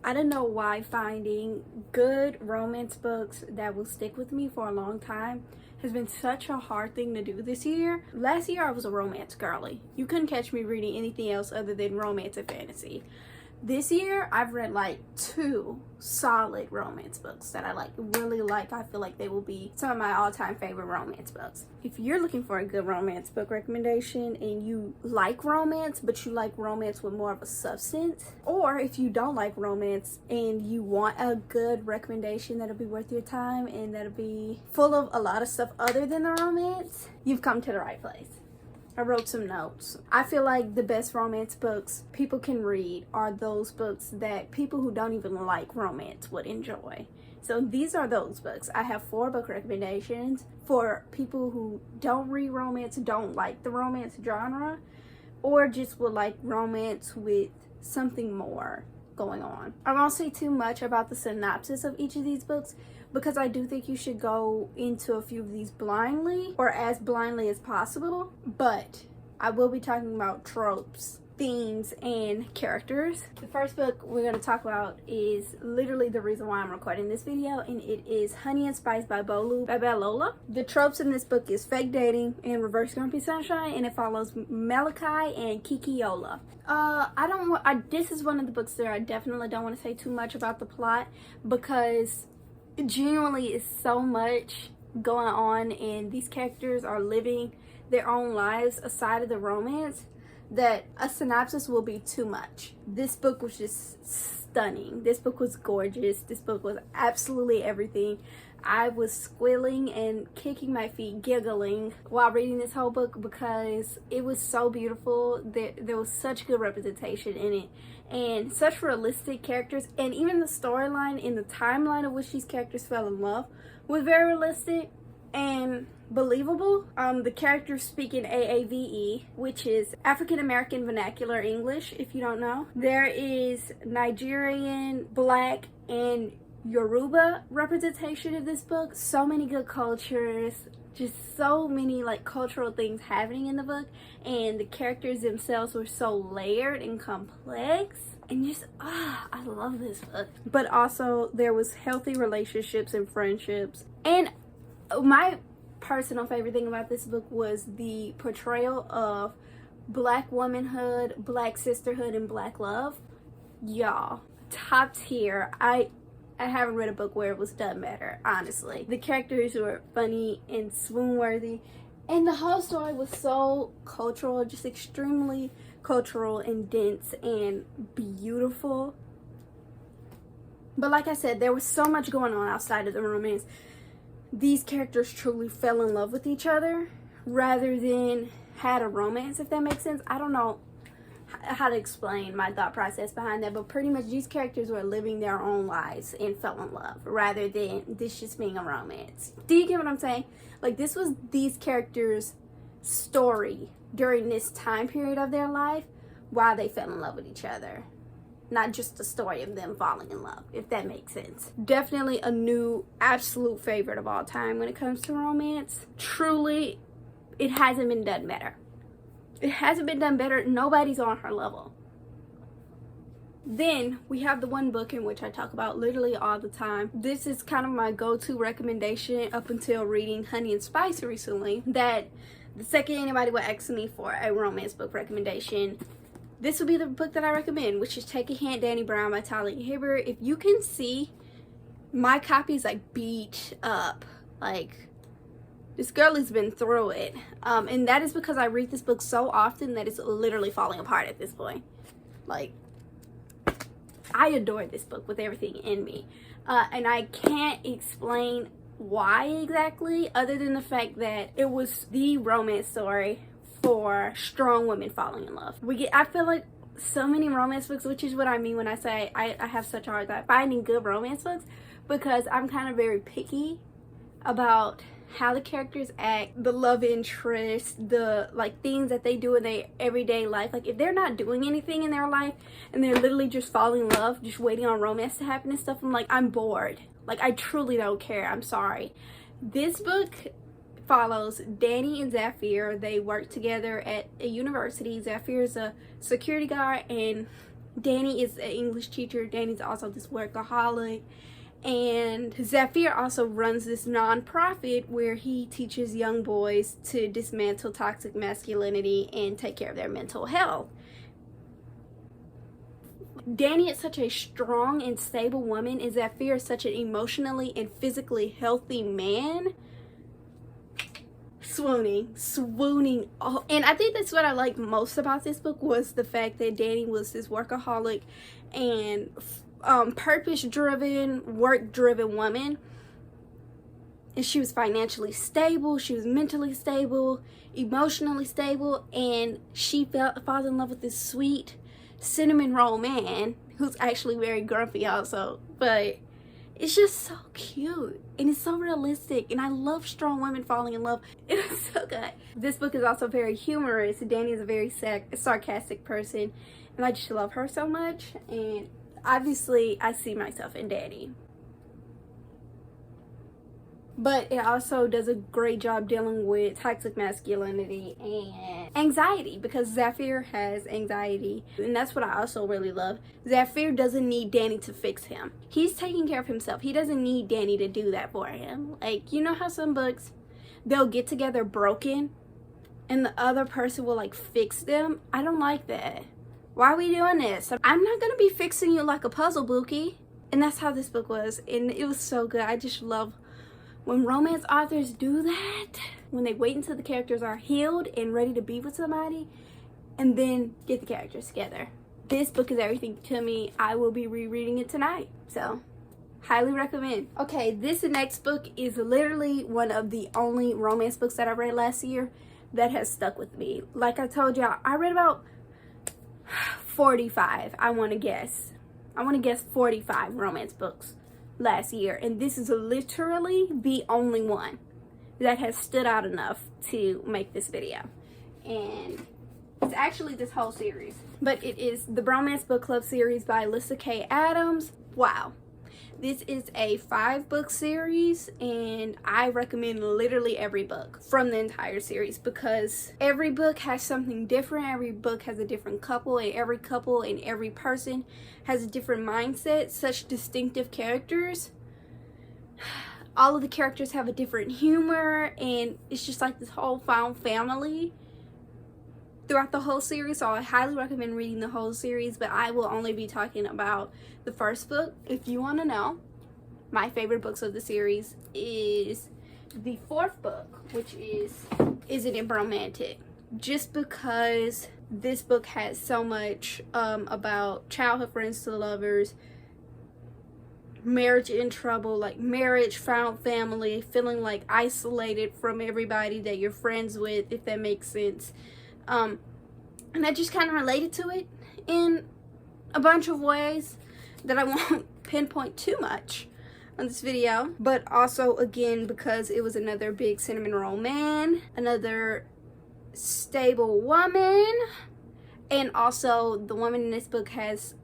I don't know why finding good romance books that will stick with me for a long time has been such a hard thing to do this year. Last year I was a romance girly. You couldn't catch me reading anything else other than romance and fantasy. This year I've read like 2 solid romance books that I really like. I feel like they will be some of my all-time favorite romance books. If you're looking for a good romance book recommendation and you like romance but you like romance with more of a substance, or if you don't like romance and you want a good recommendation that'll be worth your time and that'll be full of a lot of stuff other than the romance, you've come to the right place. I wrote some notes. I feel like the best romance books people can read are those books that people who don't even like romance would enjoy. So these are those books. I have 4 book recommendations for people who don't read romance, don't like the romance genre, or just would like romance with something more going on. I won't say too much about the synopsis of each of these books because I do think you should go into a few of these blindly, or as blindly as possible, but I will be talking about tropes, themes, and characters. The first book we're going to talk about is literally the reason why I'm recording this video, and it is Honey and Spice by Lola. The tropes in this book is fake dating and reverse grumpy sunshine, and it follows Malachi and Kikiola. This is one of the books that I definitely don't want to say too much about the plot because genuinely is so much going on and these characters are living their own lives aside of the romance that a synopsis will be too much. This book was just stunning. This book was gorgeous. This book was absolutely everything. I was squealing and kicking my feet, giggling while reading this whole book because it was so beautiful. There was such good representation in it and such realistic characters, and even the storyline and the timeline of which these characters fell in love was very realistic and believable. The characters speak in AAVE, which is African American Vernacular English, if you don't know. There is Nigerian, Black, and Yoruba representation of this book. So many good cultures, just so many like cultural things happening in the book, and the characters themselves were so layered and complex, and just I love this book. But also there was healthy relationships and friendships, and my personal favorite thing about this book was the portrayal of Black womanhood, Black sisterhood, and Black love. Y'all, top tier. I haven't read a book where it was done better, honestly. The characters were funny and swoon-worthy, and the whole story was so cultural, just extremely cultural and dense and beautiful. But like I said, there was so much going on outside of the romance. These characters truly fell in love with each other rather than had a romance, if that makes sense. I don't know how to explain my thought process behind that, but pretty much these characters were living their own lives and fell in love rather than this just being a romance. Do you get what I'm saying? Like, this was these characters' story during this time period of their life while they fell in love with each other, not just the story of them falling in love, if that makes sense. Definitely a new absolute favorite of all time when it comes to romance. Truly, it hasn't been done better. It hasn't been done better. Nobody's on her level. Then we have the one book in which I talk about literally all the time. This is kind of my go-to recommendation up until reading Honey and Spice recently, that the second anybody would ask me for a romance book recommendation, this would be the book that I recommend, which is Take a Hint, Danny Brown by Talia Hibbert. If you can see, my copy's like beat up. Like, this girl has been through it. And that is because I read this book so often that it's literally falling apart at this point. Like, I adore this book with everything in me. And I can't explain why exactly, other than the fact that it was the romance story for strong women falling in love. I feel like so many romance books, which is what I mean when I say I have such a hard time finding good romance books, because I'm kind of very picky about how the characters act, the love interest, the like things that they do in their everyday life. Like, if they're not doing anything in their life and they're literally just falling in love, just waiting on romance to happen and stuff, I'm like, I'm bored. Like, I truly don't care. I'm sorry. This book follows Danny and Zafir. They work together at a university. Zafir is a security guard and Dani is an English teacher. Dani's also this workaholic. And Zafir also runs this non-profit where he teaches young boys to dismantle toxic masculinity and take care of their mental health. Dani is such a strong and stable woman, and Zafir is such an emotionally and physically healthy man. Swooning. Oh, and I think that's what I liked most about this book, was the fact that Dani was this workaholic and purpose-driven, work-driven woman. And she was financially stable, she was mentally stable, emotionally stable, and she falls in love with this sweet cinnamon roll man who's actually very grumpy also, but it's just so cute and it's so realistic, and I love strong women falling in love. It was so good. This book is also very humorous. Dani is a very sarcastic person, and I just love her so much, and obviously I see myself in Dani. But it also does a great job dealing with toxic masculinity and anxiety, because Zafir has anxiety. And that's what I also really love. Zafir doesn't need Dani to fix him. He's taking care of himself. He doesn't need Dani to do that for him. Like, you know how some books, they'll get together broken and the other person will like fix them? I don't like that. Why are we doing this? I'm not going to be fixing you like a puzzle, Bookie. And that's how this book was. And it was so good. I just love when romance authors do that, when they wait until the characters are healed and ready to be with somebody and then get the characters together. This book is everything to me. I will be rereading it tonight, so highly recommend. Okay, this next book is literally one of the only romance books that I read last year that has stuck with me. Like I told y'all, I read about 45, I want to guess 45 romance books last year, and this is literally the only one that has stood out enough to make this video. And it's actually this whole series, but it is the Bromance Book Club series by Alyssa K. Adams. Wow, this is a 5-book series, and I recommend literally every book from the entire series, because every book has something different. Every book has a different couple, and every couple and every person has a different mindset. Such distinctive characters. All of the characters have a different humor, and it's just like this whole found family throughout the whole series. So I highly recommend reading the whole series, but I will only be talking about the first book. If you want to know, my favorite books of the series is the 4th book, which is Isn't It Romantic? Just because this book has so much about childhood friends to lovers, marriage in trouble, like marriage, found family, feeling like isolated from everybody that you're friends with, if that makes sense. And I just kind of related to it in a bunch of ways that I won't pinpoint too much on this video. But also, again, because it was another big cinnamon roll man, another stable woman, and also the woman in this book has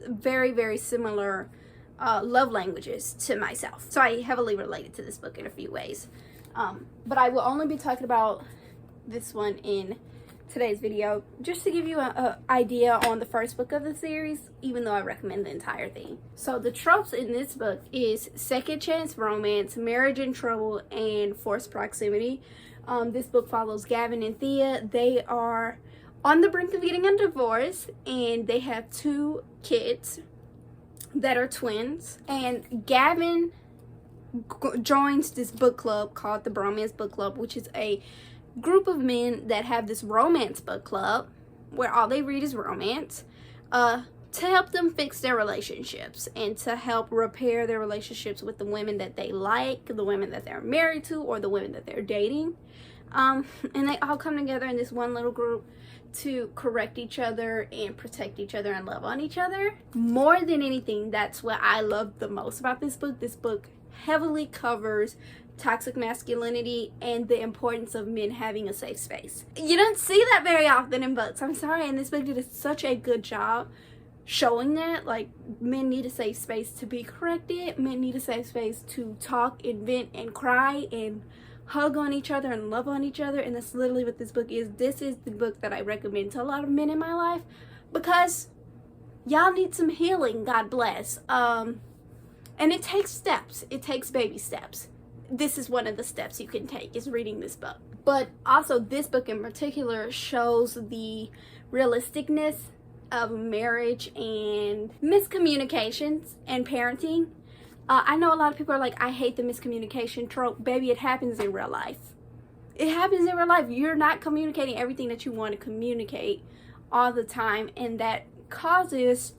very, very similar love languages to myself. So I heavily related to this book in a few ways. But I will only be talking about this one in today's video, just to give you an idea on the first book of the series, even though I recommend the entire thing. So the tropes in this book is second chance romance, marriage in trouble, and forced proximity. This book follows Gavin and Thea. They are on the brink of getting a divorce, and they have 2 kids that are twins. And Gavin joins this book club called the Bromance Book Club, which is a group of men that have this romance book club where all they read is romance, to help them fix their relationships and to help repair their relationships with the women that they like, the women that they're married to, or the women that they're dating. And they all come together in this one little group to correct each other and protect each other and love on each other. More than anything, that's what I love the most about this book. This book heavily covers toxic masculinity and the importance of men having a safe space. You don't see that very often in books, I'm sorry, and this book did such a good job showing that. Like, men need a safe space to be corrected, men need a safe space to talk and vent and cry and hug on each other and love on each other. And that's literally what this book is. This is the book that I recommend to a lot of men in my life, because y'all need some healing, God bless. And it takes steps. It takes baby steps. This is one of the steps you can take, is reading this book. But also, this book in particular shows the realisticness of marriage and miscommunications and parenting. I know a lot of people are like, I hate the miscommunication trope. Baby, it happens in real life. It happens in real life. You're not communicating everything that you want to communicate all the time, and that causes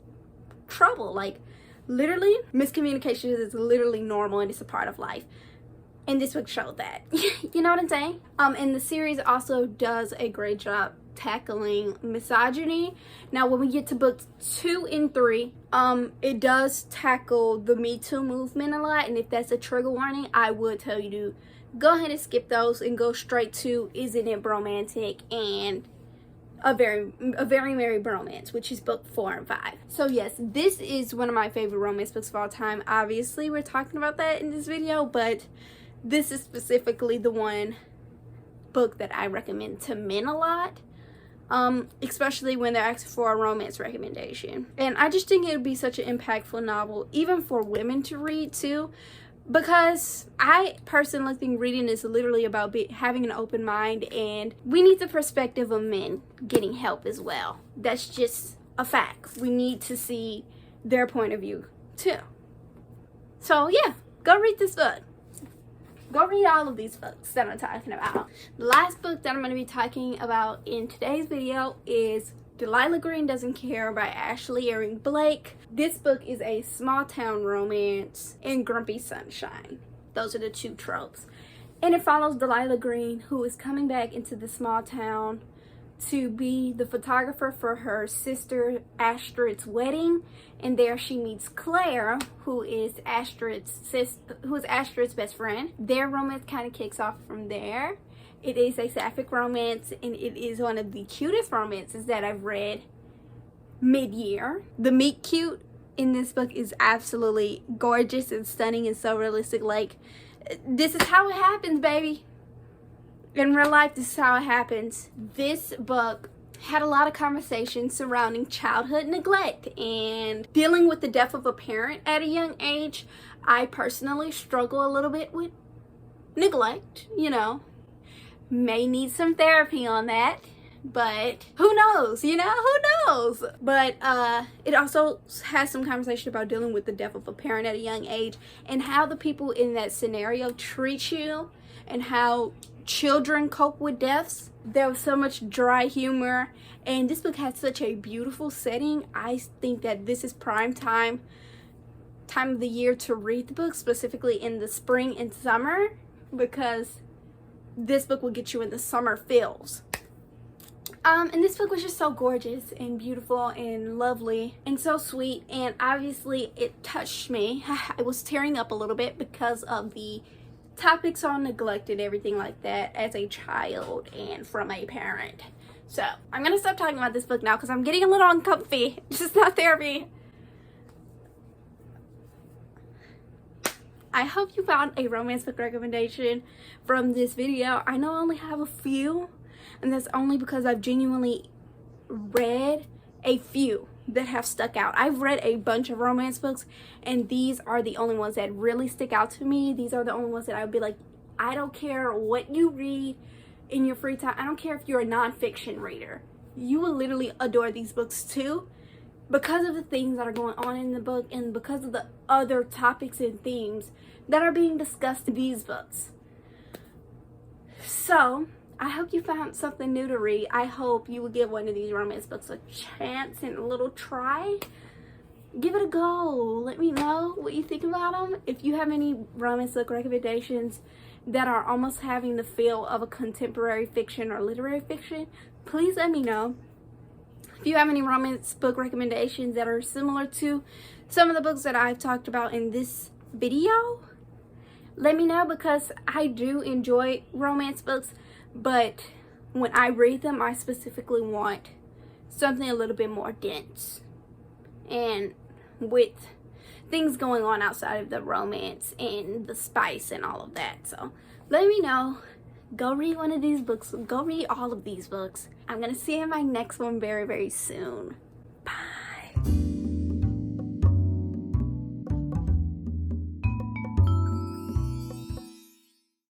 trouble. Like, literally, miscommunication is literally normal, and it's a part of life. And this book showed that. You know what I'm saying? And the series also does a great job tackling misogyny. Now, when we get to books 2 and 3, it does tackle the Me Too movement a lot. And if that's a trigger warning, I would tell you to go ahead and skip those and go straight to Isn't It Romantic and A Very Merry Bromance, which is book 4 and 5. So yes, this is one of my favorite romance books of all time. Obviously, we're talking about that in this video, but this is specifically the one book that I recommend to men a lot, especially when they're asking for a romance recommendation. And I just think it would be such an impactful novel, even for women to read too, because I personally think reading is literally about having an open mind, and we need the perspective of men getting help as well. That's just a fact. We need to see their point of view too. So yeah, go read this book. Go read all of these books that I'm talking about. The last book that I'm going to be talking about in today's video is Delilah Green Doesn't Care by Ashley Erin Blake. This book is a small town romance and grumpy sunshine. Those are the two tropes. And it follows Delilah Green, who is coming back into the small town to be the photographer for her sister Astrid's wedding. And there she meets Claire, who is Astrid's best friend. Their romance kind of kicks off from there. It is a sapphic romance, and it is one of the cutest romances that I've read mid-year. The meet cute in this book is absolutely gorgeous and stunning and so realistic. Like, this is how it happens, baby. In real life, this is how it happens. This book had a lot of conversations surrounding childhood neglect and dealing with the death of a parent at a young age. I personally struggle a little bit with neglect, you know. May need some therapy on that, but who knows, you know, who knows? But it also has some conversation about dealing with the death of a parent at a young age and how the people in that scenario treat you and how children cope with deaths. There was so much dry humor, and this book has such a beautiful setting. I think that this is prime time of the year to read the book, specifically in the spring and summer, because this book will get you in the summer feels. And this book was just so gorgeous and beautiful and lovely and so sweet, and obviously it touched me. I was tearing up a little bit because of the topics on neglect and everything like that as a child and from a parent. So I'm gonna stop talking about this book now because I'm getting a little uncomfy. This is not therapy. I hope you found a romance book recommendation from this video. I know I only have a few, and that's only because I've genuinely read a few that have stuck out. I've read a bunch of romance books, and these are the only ones that really stick out to me. These are the only ones that I would be like, I don't care what you read in your free time. I don't care if you're a nonfiction reader. You will literally adore these books too, because of the things that are going on in the book and because of the other topics and themes that are being discussed in these books. So I hope you found something new to read. I hope you will give one of these romance books a chance and a little try. Give it a go. Let me know what you think about them. If you have any romance book recommendations that are almost having the feel of a contemporary fiction or literary fiction, please let me know. If you have any romance book recommendations that are similar to some of the books that I've talked about in this video, let me know, because I do enjoy romance books, but when I read them, I specifically want something a little bit more dense and with things going on outside of the romance and the spice and all of that. So let me know. Go read one of these books. Go read all of these books. I'm gonna see you in my next one very, very soon. Bye.